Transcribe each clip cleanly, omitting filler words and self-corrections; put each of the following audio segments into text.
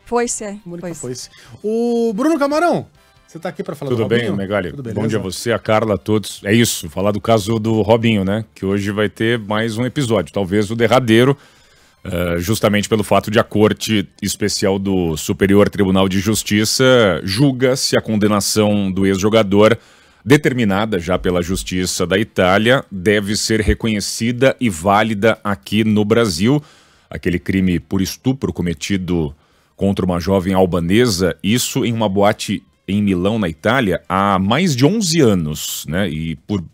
Foi-se, Mônica Foice. O Bruno Camarão, você tá aqui para falar do Robinho? Tudo bem, Megali? Bom dia a você, a Carla, a todos. É isso, falar do caso do Robinho, né? Que hoje vai ter mais um episódio, talvez o derradeiro, justamente pelo fato de a Corte Especial do Superior Tribunal de Justiça julga se a condenação do ex-jogador, determinada já pela Justiça da Itália, deve ser reconhecida e válida aqui no Brasil. Aquele crime por estupro cometido contra uma jovem albanesa, isso em uma boate em Milão, na Itália, há mais de 11 anos, né? E por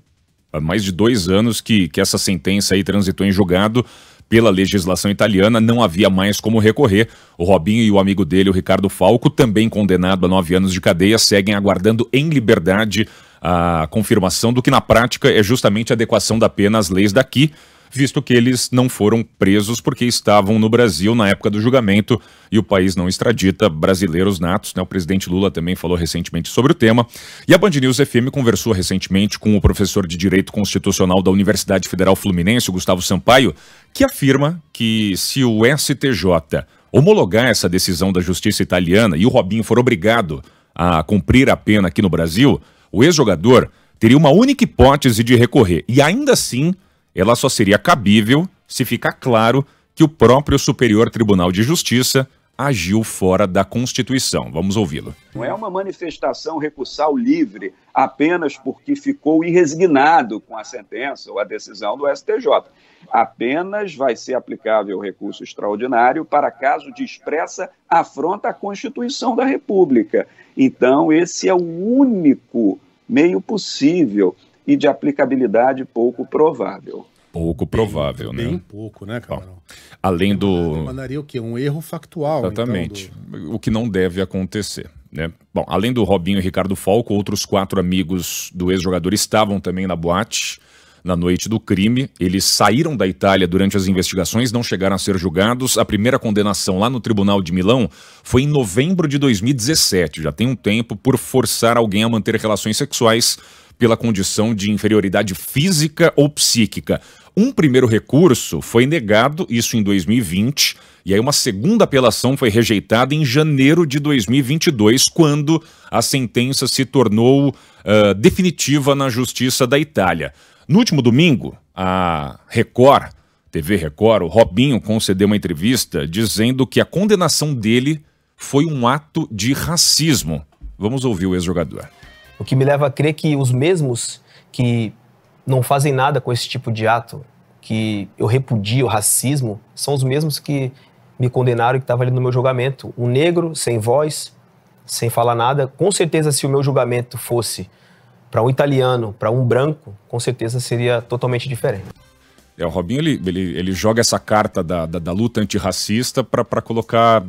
mais de 2 anos que essa sentença aí transitou em julgado pela legislação italiana, não havia mais como recorrer. O Robinho e o amigo dele, o Ricardo Falco, também condenado a 9 anos de cadeia, seguem aguardando em liberdade a confirmação do que na prática é justamente a adequação da pena às leis daqui, visto que eles não foram presos porque estavam no Brasil na época do julgamento e o país não extradita brasileiros natos, né? O presidente Lula também falou recentemente sobre o tema. E a Band News FM conversou recentemente com o professor de Direito Constitucional da Universidade Federal Fluminense, o Gustavo Sampaio, que afirma que se o STJ homologar essa decisão da justiça italiana e o Robinho for obrigado a cumprir a pena aqui no Brasil, o ex-jogador teria uma única hipótese de recorrer e ainda assim ela só seria cabível se ficar claro que o próprio Superior Tribunal de Justiça agiu fora da Constituição. Vamos ouvi-lo. Não é uma manifestação recursal livre apenas porque ficou irresignado com a sentença ou a decisão do STJ. Apenas vai ser aplicável o recurso extraordinário para caso de expressa afronta à Constituição da República. Então, esse é o único meio possível e de aplicabilidade pouco provável. Pouco provável, bem, né? Bem pouco, né, Camarão? Bom, além do... Mandaria o quê? Um erro factual. Exatamente. Então, O que não deve acontecer, né? Bom, além do Robinho e Ricardo Falco, outros 4 amigos do ex-jogador estavam também na boate na noite do crime. Eles saíram da Itália durante as investigações, não chegaram a ser julgados. A primeira condenação lá no Tribunal de Milão foi em novembro de 2017. Já tem um tempo, por forçar alguém a manter relações sexuais pela condição de inferioridade física ou psíquica. Um primeiro recurso foi negado, isso em 2020, e aí uma segunda apelação foi rejeitada em janeiro de 2022, quando a sentença se tornou definitiva na Justiça da Itália. No último domingo, a Record, TV Record, o Robinho concedeu uma entrevista dizendo que a condenação dele foi um ato de racismo. Vamos ouvir o ex-jogador. O que me leva a crer que os mesmos que não fazem nada com esse tipo de ato, que eu repudio o racismo, são os mesmos que me condenaram e que estavam ali no meu julgamento. Um negro, sem voz, sem falar nada. Com certeza, se o meu julgamento fosse para um italiano, para um branco, com certeza seria totalmente diferente. O Robinho, ele joga essa carta da luta antirracista para colocar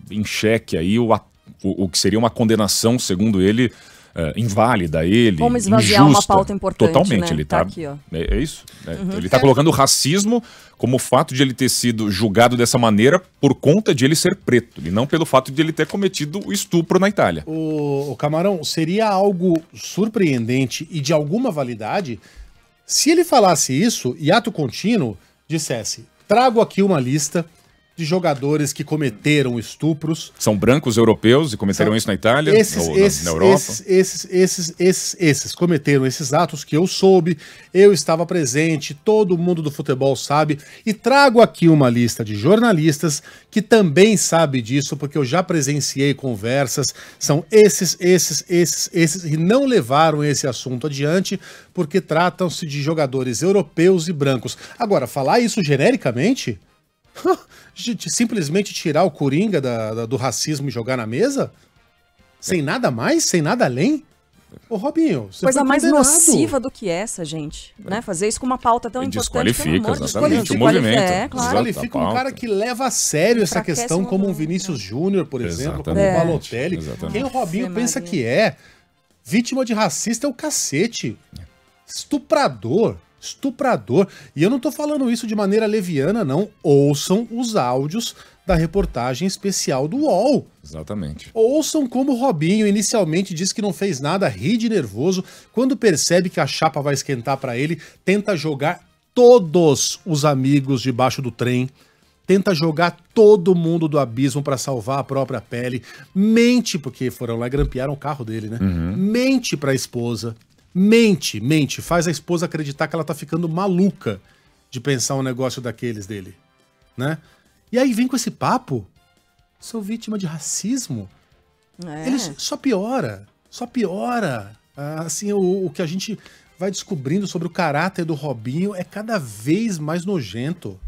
em xeque aí o que seria uma condenação, segundo ele, inválida a ele. Vamos esvaziar injusta. uma pauta importante, Totalmente, né? ele tá aqui, ó. É isso. Ele está colocando o racismo como o fato de ele ter sido julgado dessa maneira por conta de ele ser preto, e não pelo fato de ele ter cometido o estupro na Itália. O Camarão, seria algo surpreendente e de alguma validade se ele falasse isso e ato contínuo dissesse: trago aqui uma lista de jogadores que cometeram estupros. São brancos europeus e cometeram isso na Itália? Na Europa? Esses cometeram esses atos que eu soube, eu estava presente, todo mundo do futebol sabe, e trago aqui uma lista de jornalistas que também sabe disso, porque eu já presenciei conversas, são esses, e não levaram esse assunto adiante, porque tratam-se de jogadores europeus e brancos. Agora, falar isso genericamente... simplesmente tirar o Coringa do racismo e jogar na mesa? Sem nada mais? Sem nada além? Ô Robinho, você coisa foi mais condenado. nociva do que essa, gente, né? Fazer isso com uma pauta tão importante, desqualifica, exatamente, o movimento. Desqualifica um cara que leva a sério essa questão, como um Vinícius Júnior, por exemplo, como um Balotelli. Quem o Robinho pensa que é? Vítima de racista é o cacete. Estuprador. E eu não tô falando isso de maneira leviana, não. Ouçam os áudios da reportagem especial do UOL. Exatamente. Ouçam como o Robinho inicialmente diz que não fez nada, ri de nervoso, quando percebe que a chapa vai esquentar pra ele, tenta jogar todos os amigos debaixo do trem, tenta jogar todo mundo do abismo pra salvar a própria pele, mente, porque foram lá e grampearam o carro dele, né? Mente pra esposa, mente, faz a esposa acreditar que ela tá ficando maluca de pensar um negócio daqueles dele, né? E aí vem com esse papo, sou vítima de racismo. Ele só piora. Assim, o que a gente vai descobrindo sobre o caráter do Robinho é cada vez mais nojento.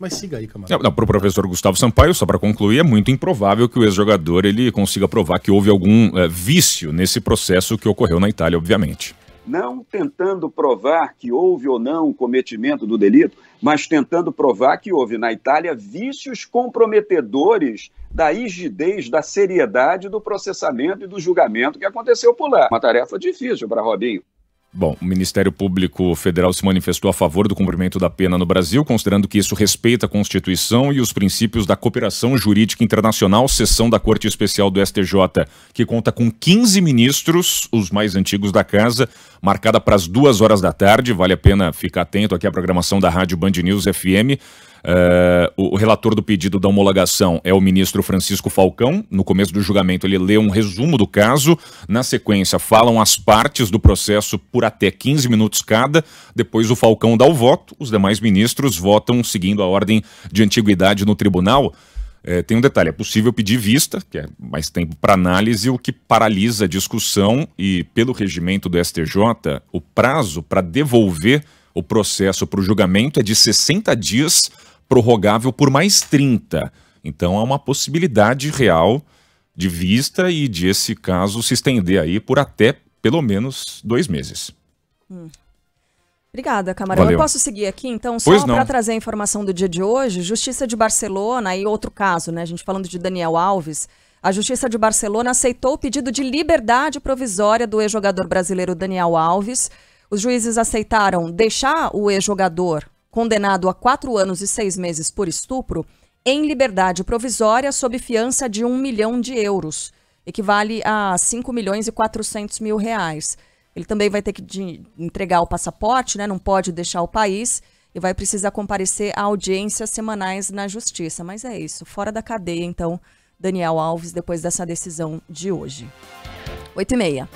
Mas siga aí, camarada. Para o professor Gustavo Sampaio, só para concluir, é muito improvável que o ex-jogador ele consiga provar que houve algum vício nesse processo que ocorreu na Itália, obviamente. Não tentando provar que houve ou não o cometimento do delito, mas tentando provar que houve na Itália vícios comprometedores da rigidez, da seriedade do processamento e do julgamento que aconteceu por lá. Uma tarefa difícil para Robinho. Bom, o Ministério Público Federal se manifestou a favor do cumprimento da pena no Brasil, considerando que isso respeita a Constituição e os princípios da cooperação jurídica internacional, seção da Corte Especial do STJ, que conta com 15 ministros, os mais antigos da casa, marcada para as 2h da tarde. Vale a pena ficar atento aqui à programação da Rádio Band News FM. O relator do pedido da homologação é o ministro Francisco Falcão. No começo do julgamento ele lê um resumo do caso, na sequência falam as partes do processo por até 15 minutos cada, depois o Falcão dá o voto, os demais ministros votam seguindo a ordem de antiguidade no tribunal. Tem um detalhe, é possível pedir vista, que é mais tempo para análise, o que paralisa a discussão, e pelo regimento do STJ, o prazo para devolver o processo para o julgamento é de 60 dias, prorrogável por mais 30. Então há uma possibilidade real de vista e de esse caso se estender aí por até pelo menos 2 meses. Obrigada, camarão. Valeu. Eu posso seguir aqui, então, só para trazer a informação do dia de hoje. Justiça de Barcelona, e outro caso, né? A gente falando de Daniel Alves. A Justiça de Barcelona aceitou o pedido de liberdade provisória do ex-jogador brasileiro Daniel Alves. Os juízes aceitaram deixar o ex-jogador, condenado a 4 anos e 6 meses por estupro, em liberdade provisória sob fiança de 1 milhão de euros, equivale a 5 milhões e 400 mil reais. Ele também vai ter que entregar o passaporte, né? Não pode deixar o país e vai precisar comparecer a audiências semanais na justiça. Mas é isso, fora da cadeia, então, Daniel Alves, depois dessa decisão de hoje. 8h30.